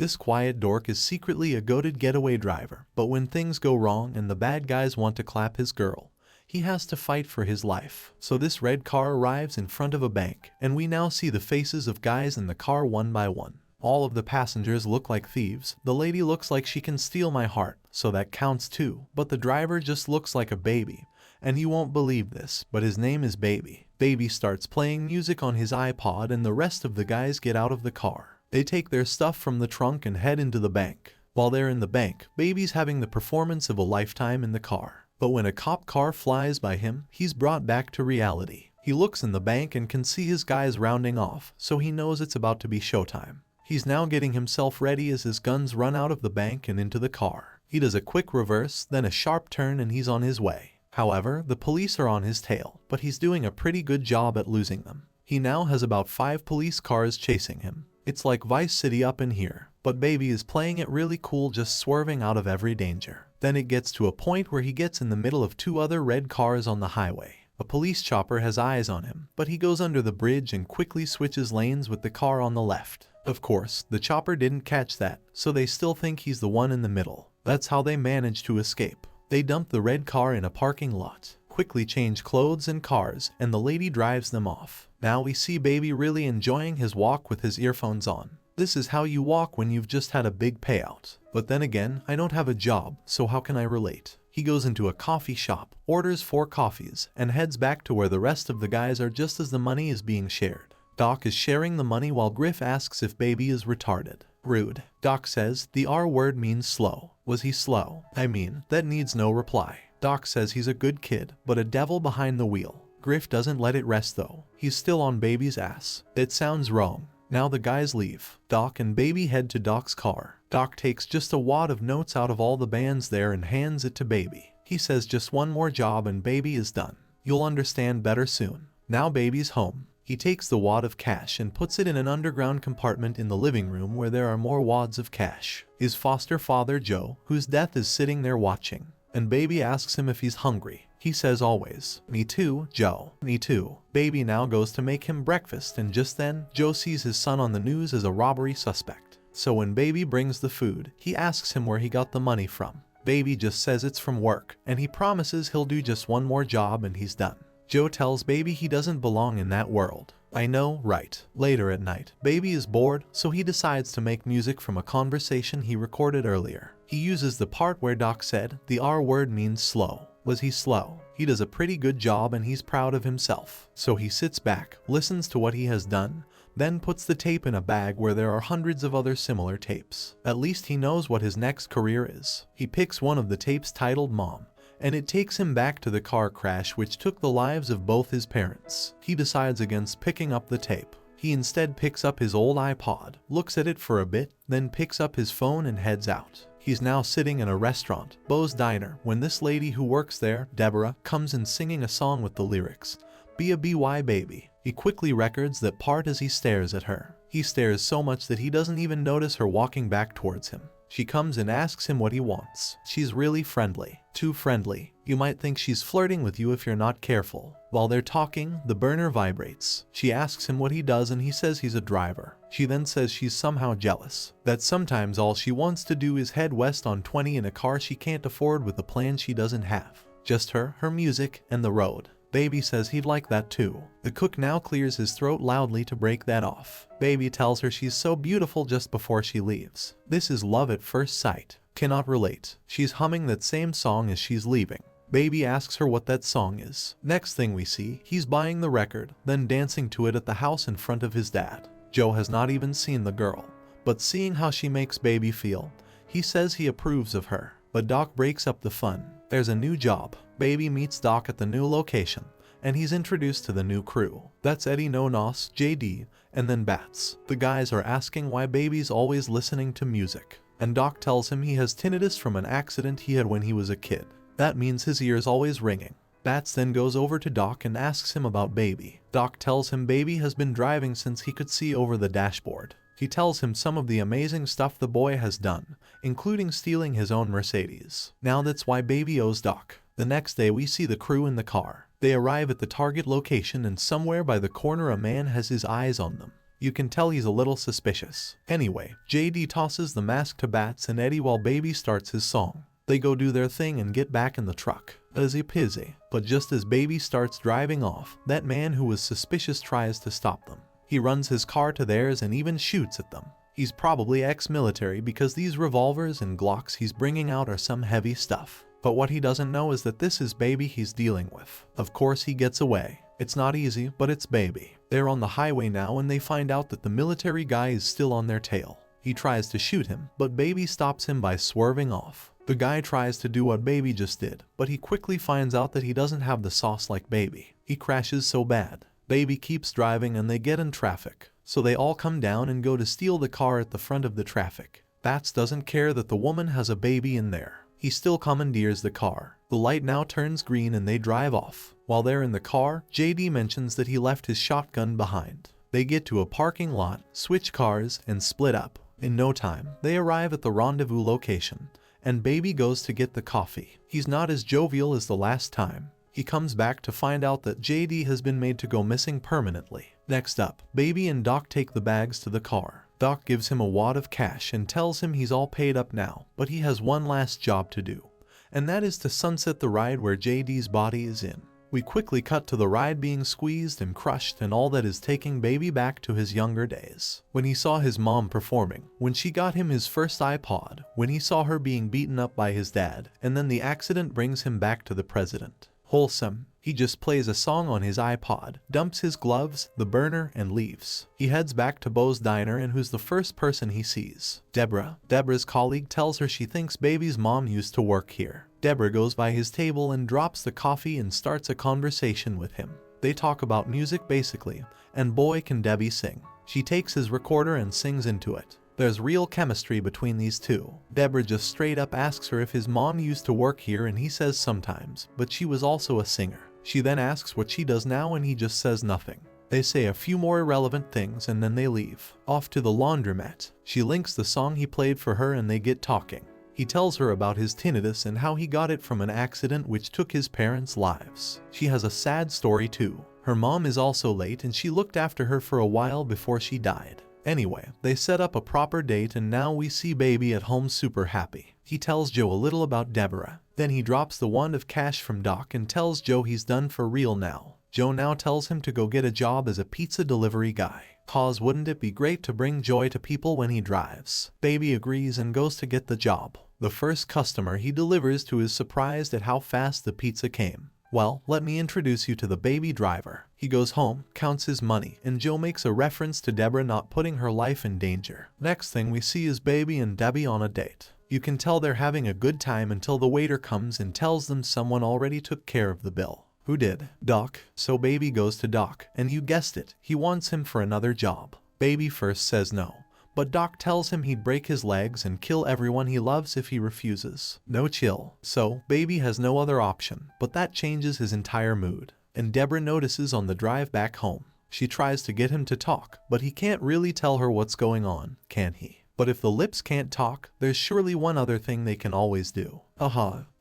This quiet dork is secretly a goated getaway driver, but when things go wrong and the bad guys want to clap his girl, he has to fight for his life. So this red car arrives in front of a bank, and we now see the faces of guys in the car one by one. All of the passengers look like thieves. The lady looks like she can steal my heart, so that counts too. But the driver just looks like a baby. And you won't believe this, but his name is Baby. Baby starts playing music on his iPod and the rest of the guys get out of the car. They take their stuff from the trunk and head into the bank. While they're in the bank, Baby's having the performance of a lifetime in the car. But when a cop car flies by him, he's brought back to reality. He looks in the bank and can see his guys rounding off, so he knows it's about to be showtime. He's now getting himself ready as his guns run out of the bank and into the car. He does a quick reverse, then a sharp turn, and he's on his way. However, the police are on his tail, but he's doing a pretty good job at losing them. He now has about 5 police cars chasing him. It's like Vice City up in here, but Baby is playing it really cool, just swerving out of every danger. Then it gets to a point where he gets in the middle of 2 other red cars on the highway. A police chopper has eyes on him, but he goes under the bridge and quickly switches lanes with the car on the left. Of course, the chopper didn't catch that, so they still think he's the one in the middle. That's how they manage to escape. They dump the red car in a parking lot, quickly change clothes and cars, and the lady drives them off. Now we see Baby really enjoying his walk with his earphones on. This is how you walk when you've just had a big payout. But then again, I don't have a job, so how can I relate? He goes into a coffee shop, orders 4 coffees, and heads back to where the rest of the guys are just as the money is being shared. Doc is sharing the money while Griff asks if Baby is retarded. Rude. Doc says, the R word means slow. Was he slow? I mean, that needs no reply. Doc says he's a good kid, but a devil behind the wheel. Griff doesn't let it rest though. He's still on Baby's ass. It sounds wrong. Now the guys leave. Doc and Baby head to Doc's car. Doc takes just a wad of notes out of all the bands there and hands it to Baby. He says just one more job and Baby is done. You'll understand better soon. Now Baby's home. He takes the wad of cash and puts it in an underground compartment in the living room where there are more wads of cash. His foster father Joe, whose death, is sitting there watching, and Baby asks him if he's hungry. He says always. Me too, Joe. Me too. Baby now goes to make him breakfast, and just then, Joe sees his son on the news as a robbery suspect. So when Baby brings the food, he asks him where he got the money from. Baby just says it's from work, and he promises he'll do just one more job and he's done. Joe tells Baby he doesn't belong in that world. I know, right. Later at night, Baby is bored, so he decides to make music from a conversation he recorded earlier. He uses the part where Doc said, the R word means slow. Was he slow? He does a pretty good job and he's proud of himself. So he sits back, listens to what he has done, then puts the tape in a bag where there are hundreds of other similar tapes. At least he knows what his next career is. He picks one of the tapes titled Mom, and it takes him back to the car crash which took the lives of both his parents. He decides against picking up the tape. He instead picks up his old iPod, looks at it for a bit, then picks up his phone and heads out. He's now sitting in a restaurant, Bo's Diner, when this lady who works there, Deborah, comes in singing a song with the lyrics, "Be a BY baby." He quickly records that part as he stares at her. He stares so much that he doesn't even notice her walking back towards him. She comes and asks him what he wants. She's really friendly. Too friendly. You might think she's flirting with you if you're not careful. While they're talking, the burner vibrates. She asks him what he does and he says he's a driver. She then says she's somehow jealous. That sometimes all she wants to do is head west on 20 in a car she can't afford with a plan she doesn't have. Just her music, and the road. Baby says he'd like that too. The cook now clears his throat loudly to break that off. Baby tells her she's so beautiful just before she leaves. This is love at first sight. Cannot relate. She's humming that same song as she's leaving. Baby asks her what that song is. Next thing we see, he's buying the record, then dancing to it at the house in front of his dad. Joe has not even seen the girl, but seeing how she makes Baby feel, he says he approves of her. But Doc breaks up the fun. There's a new job. Baby meets Doc at the new location, and he's introduced to the new crew. That's Eddie No Nos, JD, and then Bats. The guys are asking why Baby's always listening to music, and Doc tells him he has tinnitus from an accident he had when he was a kid. That means his ear's always ringing. Bats then goes over to Doc and asks him about Baby. Doc tells him Baby has been driving since he could see over the dashboard. He tells him some of the amazing stuff the boy has done, including stealing his own Mercedes. Now that's why Baby owes Doc. The next day we see the crew in the car. They arrive at the target location and somewhere by the corner a man has his eyes on them. You can tell he's a little suspicious. Anyway, JD tosses the mask to Bats and Eddie while Baby starts his song. They go do their thing and get back in the truck. Easy peasy. But just as Baby starts driving off, that man who was suspicious tries to stop them. He runs his car to theirs and even shoots at them. He's probably ex-military because these revolvers and Glocks he's bringing out are some heavy stuff. But what he doesn't know is that this is Baby he's dealing with. Of course he gets away. It's not easy, but it's Baby. They're on the highway now and they find out that the military guy is still on their tail. He tries to shoot him, but Baby stops him by swerving off. The guy tries to do what Baby just did, but he quickly finds out that he doesn't have the sauce like Baby. He crashes so bad. Baby keeps driving and they get in traffic. So they all come down and go to steal the car at the front of the traffic. Bats doesn't care that the woman has a baby in there. He still commandeers the car. The light now turns green and they drive off. While they're in the car, JD mentions that he left his shotgun behind. They get to a parking lot, switch cars, and split up. In no time, they arrive at the rendezvous location, and Baby goes to get the coffee. He's not as jovial as the last time. He comes back to find out that JD has been made to go missing permanently. Next up, Baby and Doc take the bags to the car. Doc gives him a wad of cash and tells him he's all paid up now, but he has one last job to do, and that is to sunset the ride where JD's body is in. We quickly cut to the ride being squeezed and crushed and all that is taking Baby back to his younger days. When he saw his mom performing, when she got him his first iPod, when he saw her being beaten up by his dad, and then the accident brings him back to the president. Wholesome. He just plays a song on his iPod, dumps his gloves, the burner, and leaves. He heads back to Bo's diner and who's the first person he sees? Deborah. Deborah's colleague tells her she thinks Baby's mom used to work here. Deborah goes by his table and drops the coffee and starts a conversation with him. They talk about music basically, and boy can Debbie sing. She takes his recorder and sings into it. There's real chemistry between these two. Deborah just straight up asks her if his mom used to work here and he says sometimes, but she was also a singer. She then asks what she does now and he just says nothing. They say a few more irrelevant things and then they leave. Off to the laundromat. She links the song he played for her and they get talking. He tells her about his tinnitus and how he got it from an accident which took his parents' lives. She has a sad story too. Her mom is also late and she looked after her for a while before she died. Anyway, they set up a proper date and now we see Baby at home super happy. He tells Joe a little about Deborah. Then he drops the wand of cash from Doc and tells Joe he's done for real now. Joe now tells him to go get a job as a pizza delivery guy. Cause wouldn't it be great to bring joy to people when he drives? Baby agrees and goes to get the job. The first customer he delivers to is surprised at how fast the pizza came. Well, let me introduce you to the Baby driver. He goes home, counts his money, and Joe makes a reference to Deborah not putting her life in danger. Next thing we see is Baby and Debbie on a date. You can tell they're having a good time until the waiter comes and tells them someone already took care of the bill. Who did? Doc. So Baby goes to Doc, and you guessed it, he wants him for another job. Baby first says no, but Doc tells him he'd break his legs and kill everyone he loves if he refuses. No chill. So Baby has no other option, but that changes his entire mood. And Deborah notices on the drive back home. She tries to get him to talk, but he can't really tell her what's going on, can he? But if the lips can't talk, there's surely one other thing they can always do.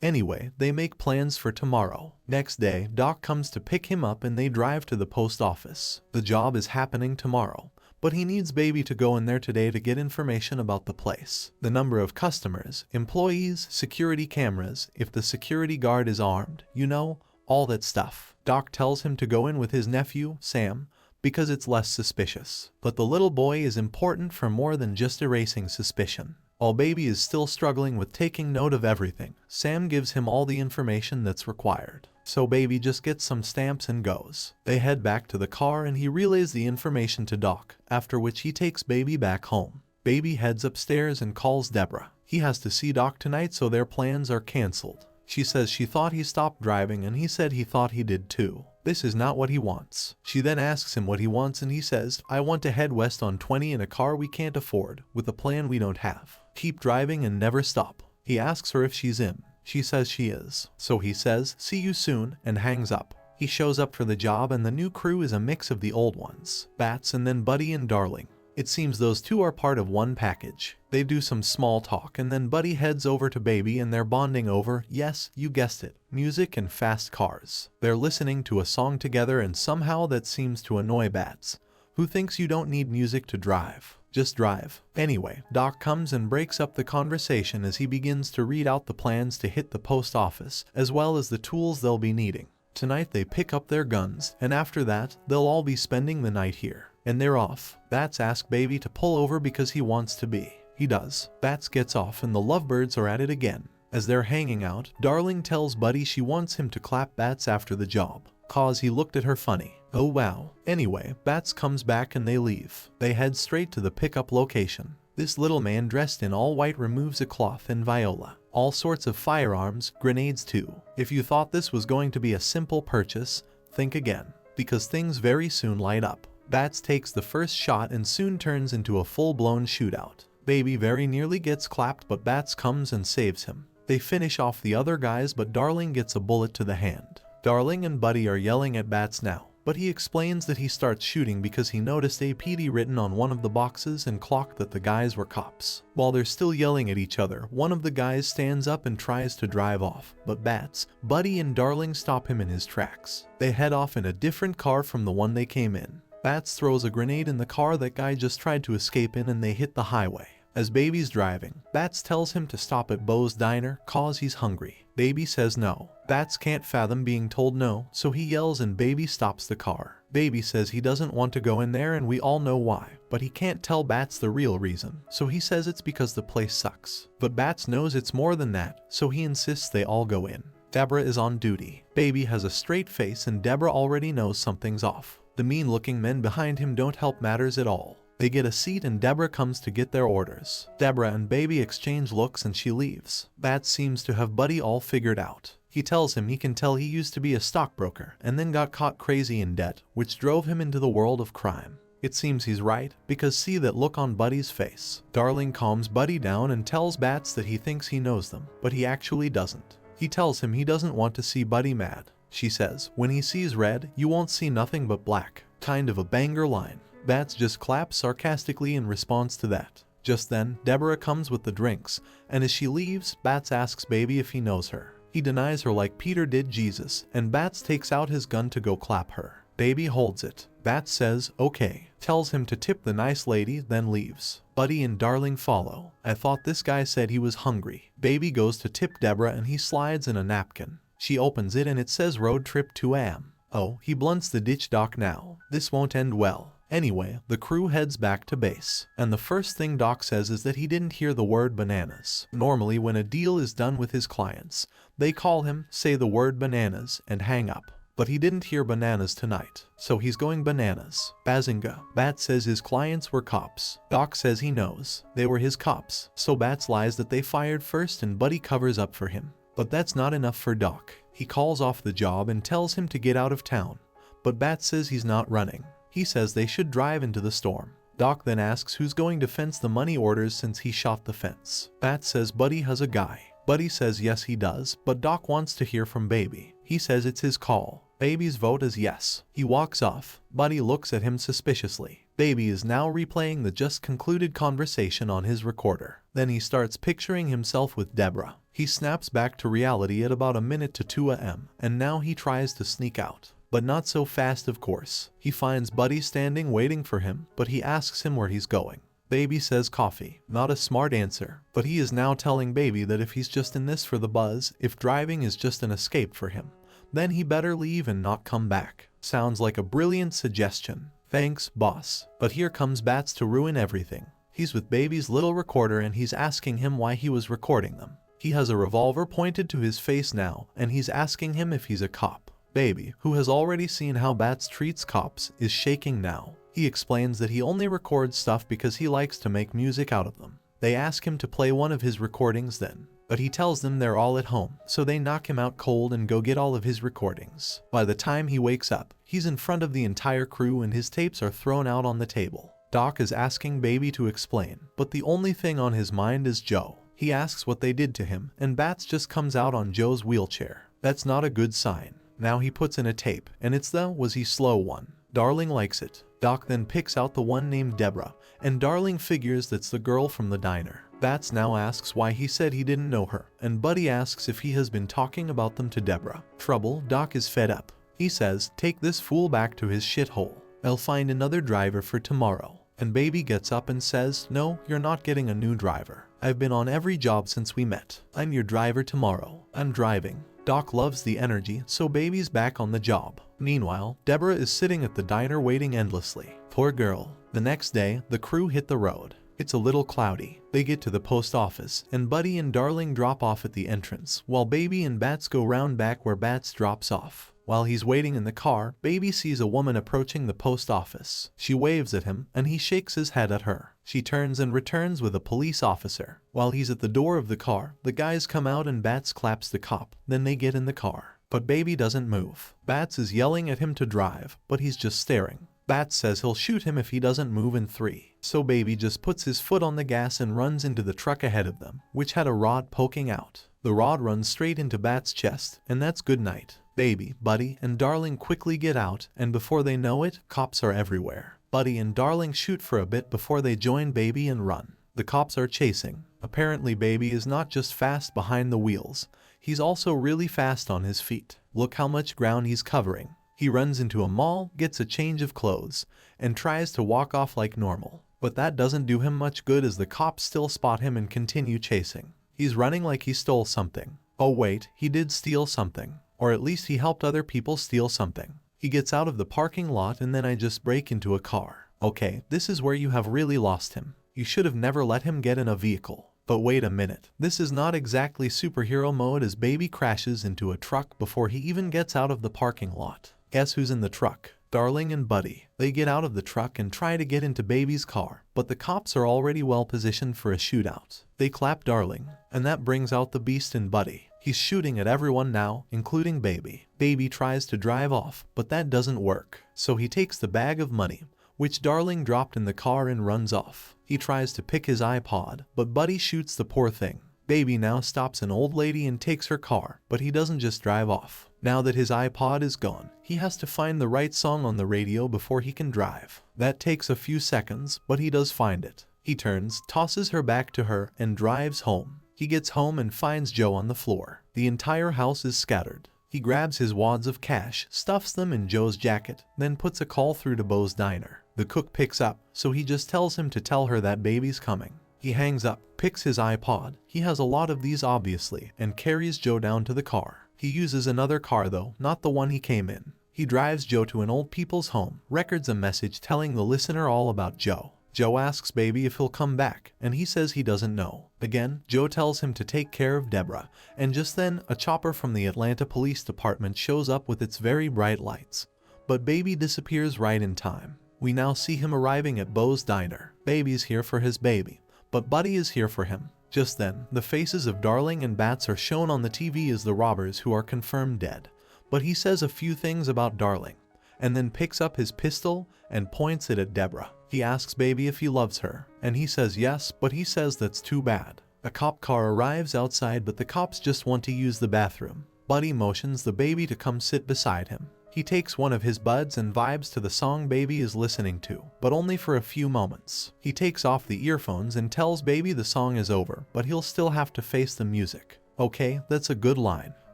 Anyway, they make plans for tomorrow. Next day, Doc comes to pick him up and they drive to the post office. The job is happening tomorrow, but he needs Baby to go in there today to get information about the place. The number of customers, employees, security cameras, if the security guard is armed, you know, all that stuff. Doc tells him to go in with his nephew, Sam, because it's less suspicious. But the little boy is important for more than just erasing suspicion. While Baby is still struggling with taking note of everything, Sam gives him all the information that's required. So Baby just gets some stamps and goes. They head back to the car and he relays the information to Doc, after which he takes Baby back home. Baby heads upstairs and calls Deborah. He has to see Doc tonight so their plans are cancelled. She says she thought he stopped driving and he said he thought he did too. This is not what he wants. She then asks him what he wants and he says, I want to head west on 20 in a car we can't afford, with a plan we don't have. Keep driving and never stop. He asks her if she's in. She says she is. So he says, see you soon, and hangs up. He shows up for the job and the new crew is a mix of the old ones, Bats and then Buddy and Darling. It seems those two are part of one package. They do some small talk and then Buddy heads over to Baby and they're bonding over, yes, you guessed it, music and fast cars. They're listening to a song together and somehow that seems to annoy Bats, Who thinks you don't need music to drive? Just drive. Anyway, Doc comes and breaks up the conversation as he begins to read out the plans to hit the post office, as well as the tools they'll be needing. Tonight they pick up their guns, and after that, they'll all be spending the night here. And they're off. Bats asks Baby to pull over because he wants to be. He does. Bats gets off and the lovebirds are at it again. As they're hanging out, Darling tells Buddy she wants him to clap Bats after the job, cause he looked at her funny. Oh wow. Anyway, Bats comes back and they leave. They head straight to the pickup location. This little man dressed in all white removes a cloth and viola. All sorts of firearms, grenades too. If you thought this was going to be a simple purchase, think again. Because things very soon light up. Bats takes the first shot and soon turns into a full-blown shootout. Baby very nearly gets clapped but Bats comes and saves him. They finish off the other guys but Darling gets a bullet to the hand. Darling and Buddy are yelling at Bats now. But he explains that he starts shooting because he noticed APD written on one of the boxes and clocked that the guys were cops. While they're still yelling at each other, one of the guys stands up and tries to drive off, but Bats, Buddy and Darling stop him in his tracks. They head off in a different car from the one they came in. Bats throws a grenade in the car that guy just tried to escape in and they hit the highway. As Baby's driving, Bats tells him to stop at Bo's diner cause he's hungry. Baby says no. Bats can't fathom being told no, so he yells and Baby stops the car. Baby says he doesn't want to go in there and we all know why, but he can't tell Bats the real reason, so he says it's because the place sucks. But Bats knows it's more than that, so he insists they all go in. Deborah is on duty. Baby has a straight face and Deborah already knows something's off. The mean-looking men behind him don't help matters at all. They get a seat and Deborah comes to get their orders. Deborah and Baby exchange looks and she leaves. Bats seems to have Buddy all figured out. He tells him he can tell he used to be a stockbroker and then got caught crazy in debt, which drove him into the world of crime. It seems he's right, because see that look on Buddy's face. Darling calms Buddy down and tells Bats that he thinks he knows them, but he actually doesn't. He tells him he doesn't want to see Buddy mad. She says, when he sees red, you won't see nothing but black. Kind of a banger line. Bats just claps sarcastically in response to that. Just then, Deborah comes with the drinks, and as she leaves, Bats asks Baby if he knows her. He denies her like Peter did Jesus, and Bats takes out his gun to go clap her. Baby holds it. Bats says, okay, tells him to tip the nice lady, then leaves. Buddy and Darling follow. I thought this guy said he was hungry. Baby goes to tip Deborah and he slides in a napkin. She opens it and it says road trip to Am. Oh, he blunts the ditch Doc now. This won't end well. Anyway, the crew heads back to base, and the first thing Doc says is that he didn't hear the word bananas. Normally when a deal is done with his clients, they call him, say the word bananas, and hang up. But he didn't hear bananas tonight, so he's going bananas. Bazinga. Bats says his clients were cops. Doc says he knows. They were his cops, so Bats lies that they fired first and Buddy covers up for him. But that's not enough for Doc. He calls off the job and tells him to get out of town. But Bats says he's not running. He says they should drive into the storm. Doc then asks who's going to fence the money orders since he shot the fence. Bats says Buddy has a guy. Buddy says yes he does, but Doc wants to hear from Baby. He says it's his call. Baby's vote is yes. He walks off. Buddy looks at him suspiciously. Baby is now replaying the just concluded conversation on his recorder. Then he starts picturing himself with Deborah. He snaps back to reality at about a minute to 2 a.m. and now he tries to sneak out. But not so fast, of course. He finds Buddy standing waiting for him, but he asks him where he's going. Baby says coffee. Not a smart answer, but he is now telling Baby that if he's just in this for the buzz, if driving is just an escape for him, then he better leave and not come back. Sounds like a brilliant suggestion. Thanks, boss. But here comes Bats to ruin everything. He's with Baby's little recorder and he's asking him why he was recording them. He has a revolver pointed to his face now, and he's asking him if he's a cop. Baby, who has already seen how Bats treats cops, is shaking now. He explains that he only records stuff because he likes to make music out of them. They ask him to play one of his recordings then, but he tells them they're all at home, so they knock him out cold and go get all of his recordings. By the time he wakes up, he's in front of the entire crew and his tapes are thrown out on the table. Doc is asking Baby to explain, but the only thing on his mind is Joe. He asks what they did to him, and Bats just comes out on Joe's wheelchair. That's not a good sign. Now he puts in a tape, and it's the "Was he slow" one. Darling likes it. Doc then picks out the one named Deborah, and Darling figures that's the girl from the diner. Bats now asks why he said he didn't know her, and Buddy asks if he has been talking about them to Deborah. Trouble, Doc is fed up. He says, take this fool back to his shithole. I'll find another driver for tomorrow. And baby gets up and says, no, you're not getting a new driver. I've been on every job since we met. I'm your driver tomorrow. I'm driving. Doc loves the energy, so baby's back on the job. Meanwhile, Deborah is sitting at the diner waiting endlessly. Poor girl. The next day, the crew hit the road. It's a little cloudy. They get to the post office, and Buddy and Darling drop off at the entrance, while Baby and Bats go round back where Bats drops off. While he's waiting in the car, Baby sees a woman approaching the post office. She waves at him, and he shakes his head at her. She turns and returns with a police officer. While he's at the door of the car, the guys come out and Bats claps the cop. Then they get in the car. But Baby doesn't move. Bats is yelling at him to drive, but he's just staring. Bats says he'll shoot him if he doesn't move in 3. So Baby just puts his foot on the gas and runs into the truck ahead of them, which had a rod poking out. The rod runs straight into Bats' chest, and that's good night. Baby, Buddy, and Darling quickly get out, and before they know it, cops are everywhere. Buddy and Darling shoot for a bit before they join Baby and run. The cops are chasing. Apparently Baby is not just fast behind the wheels, he's also really fast on his feet. Look how much ground he's covering. He runs into a mall, gets a change of clothes, and tries to walk off like normal. But that doesn't do him much good as the cops still spot him and continue chasing. He's running like he stole something. Oh wait, he did steal something. Or at least he helped other people steal something. He gets out of the parking lot and then I just break into a car. Okay, this is where you have really lost him. You should have never let him get in a vehicle. But wait a minute, this is not exactly superhero mode as Baby crashes into a truck before he even gets out of the parking lot. Guess who's in the truck? Darling and Buddy. They get out of the truck and try to get into Baby's car, but the cops are already well positioned for a shootout. They clap Darling, and that brings out the beast in Buddy. He's shooting at everyone now, including Baby. Baby tries to drive off, but that doesn't work. So he takes the bag of money, which Darling dropped in the car, and runs off. He tries to pick his iPod, but Buddy shoots the poor thing. Baby now stops an old lady and takes her car, but he doesn't just drive off. Now that his iPod is gone, he has to find the right song on the radio before he can drive. That takes a few seconds, but he does find it. He turns, tosses her back to her, and drives home. He gets home and finds Joe on the floor. The entire house is scattered. He grabs his wads of cash, stuffs them in Joe's jacket, then puts a call through to Bo's diner. The cook picks up, so he just tells him to tell her that Baby's coming. He hangs up, picks his iPod, he has a lot of these obviously, and carries Joe down to the car. He uses another car though, not the one he came in. He drives Joe to an old people's home, records a message telling the listener all about Joe. Joe asks Baby if he'll come back, and he says he doesn't know. Again, Joe tells him to take care of Deborah, and just then, a chopper from the Atlanta Police Department shows up with its very bright lights. But Baby disappears right in time. We now see him arriving at Bo's diner. Baby's here for his baby, but Buddy is here for him. Just then, the faces of Darling and Bats are shown on the TV as the robbers who are confirmed dead. But he says a few things about Darling, and then picks up his pistol and points it at Deborah. He asks Baby if he loves her, and he says yes, but he says that's too bad. A cop car arrives outside, but the cops just want to use the bathroom. Buddy motions the Baby to come sit beside him. He takes one of his buds and vibes to the song Baby is listening to, but only for a few moments. He takes off the earphones and tells Baby the song is over, but he'll still have to face the music. Okay, that's a good line.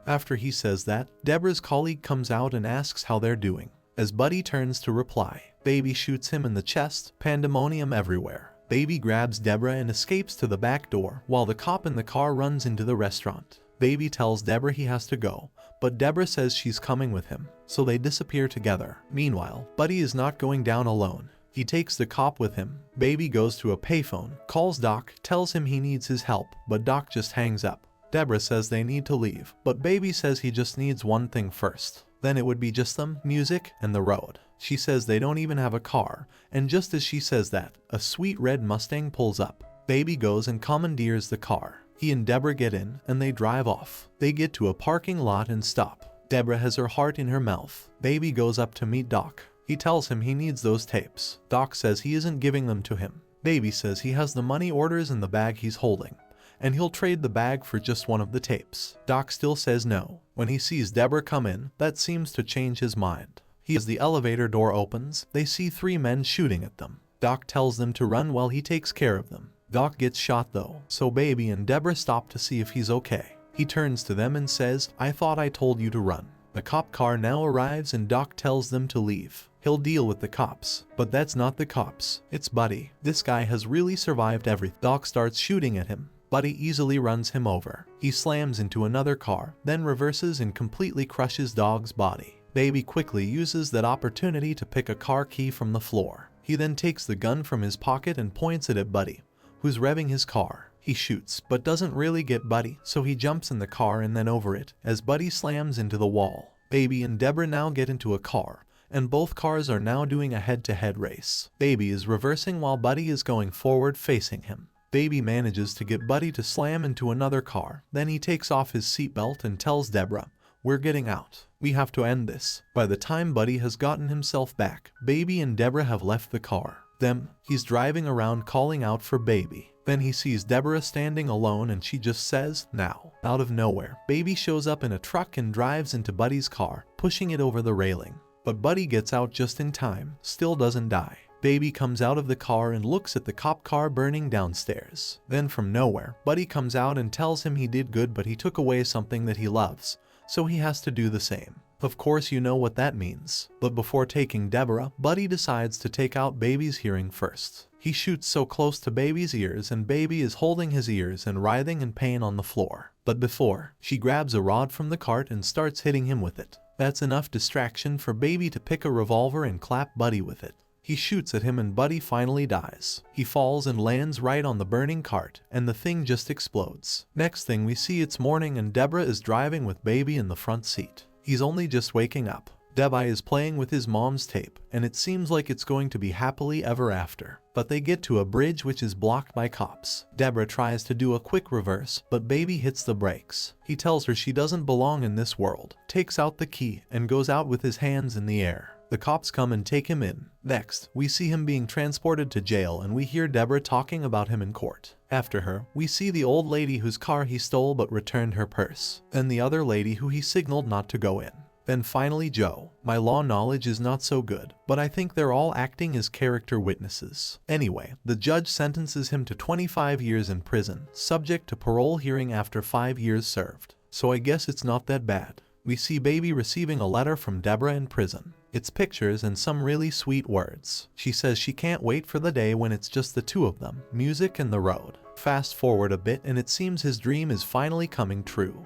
After he says that, Deborah's colleague comes out and asks how they're doing. As Buddy turns to reply, Baby shoots him in the chest, pandemonium everywhere. Baby grabs Deborah and escapes to the back door, while the cop in the car runs into the restaurant. Baby tells Deborah he has to go, but Deborah says she's coming with him, so they disappear together. Meanwhile, Buddy is not going down alone. He takes the cop with him. Baby goes to a payphone, calls Doc, tells him he needs his help, but Doc just hangs up. Deborah says they need to leave, but Baby says he just needs one thing first. Then it would be just them, music, and the road. She says they don't even have a car, and just as she says that, a sweet red Mustang pulls up. Baby goes and commandeers the car. He and Deborah get in, and they drive off. They get to a parking lot and stop. Deborah has her heart in her mouth. Baby goes up to meet Doc. He tells him he needs those tapes. Doc says he isn't giving them to him. Baby says he has the money orders in the bag he's holding, and he'll trade the bag for just one of the tapes. Doc still says no. When he sees Deborah come in, that seems to change his mind. As the elevator door opens, they see 3 men shooting at them. Doc tells them to run while he takes care of them. Doc gets shot though, so Baby and Deborah stop to see if he's okay. He turns to them and says, "I thought I told you to run." The cop car now arrives and Doc tells them to leave. He'll deal with the cops. But that's not the cops, it's Buddy. This guy has really survived everything. Doc starts shooting at him. Buddy easily runs him over. He slams into another car, then reverses and completely crushes Dog's body. Baby quickly uses that opportunity to pick a car key from the floor. He then takes the gun from his pocket and points it at Buddy, who's revving his car. He shoots, but doesn't really get Buddy, so he jumps in the car and then over it, as Buddy slams into the wall. Baby and Deborah now get into a car, and both cars are now doing a head-to-head race. Baby is reversing while Buddy is going forward facing him. Baby manages to get Buddy to slam into another car, then he takes off his seatbelt and tells Deborah, "We're getting out. We have to end this." By the time Buddy has gotten himself back, Baby and Deborah have left the car. Then, he's driving around calling out for Baby. Then he sees Deborah standing alone and she just says, "Now." Out of nowhere, Baby shows up in a truck and drives into Buddy's car, pushing it over the railing. But Buddy gets out just in time, still doesn't die. Baby comes out of the car and looks at the cop car burning downstairs. Then from nowhere, Buddy comes out and tells him he did good but he took away something that he loves, so he has to do the same. Of course you know what that means. But before taking Deborah, Buddy decides to take out Baby's hearing first. He shoots so close to Baby's ears and Baby is holding his ears and writhing in pain on the floor. But before, she grabs a rod from the cart and starts hitting him with it. That's enough distraction for Baby to pick a revolver and clap Buddy with it. He shoots at him and Buddy finally dies. He falls and lands right on the burning cart, and the thing just explodes. Next thing we see, it's morning and Deborah is driving with Baby in the front seat. He's only just waking up. Deborah is playing with his mom's tape, and it seems like it's going to be happily ever after. But they get to a bridge which is blocked by cops. Deborah tries to do a quick reverse, but Baby hits the brakes. He tells her she doesn't belong in this world, takes out the key, and goes out with his hands in the air. The cops come and take him in. Next, we see him being transported to jail and we hear Deborah talking about him in court. After her, we see the old lady whose car he stole but returned her purse. Then the other lady who he signaled not to go in. Then finally Joe. My law knowledge is not so good, but I think they're all acting as character witnesses. Anyway, the judge sentences him to 25 years in prison, subject to parole hearing after 5 years served. So I guess it's not that bad. We see Baby receiving a letter from Deborah in prison. It's pictures and some really sweet words. She says she can't wait for the day when it's just the two of them, music and the road. Fast forward a bit and it seems his dream is finally coming true.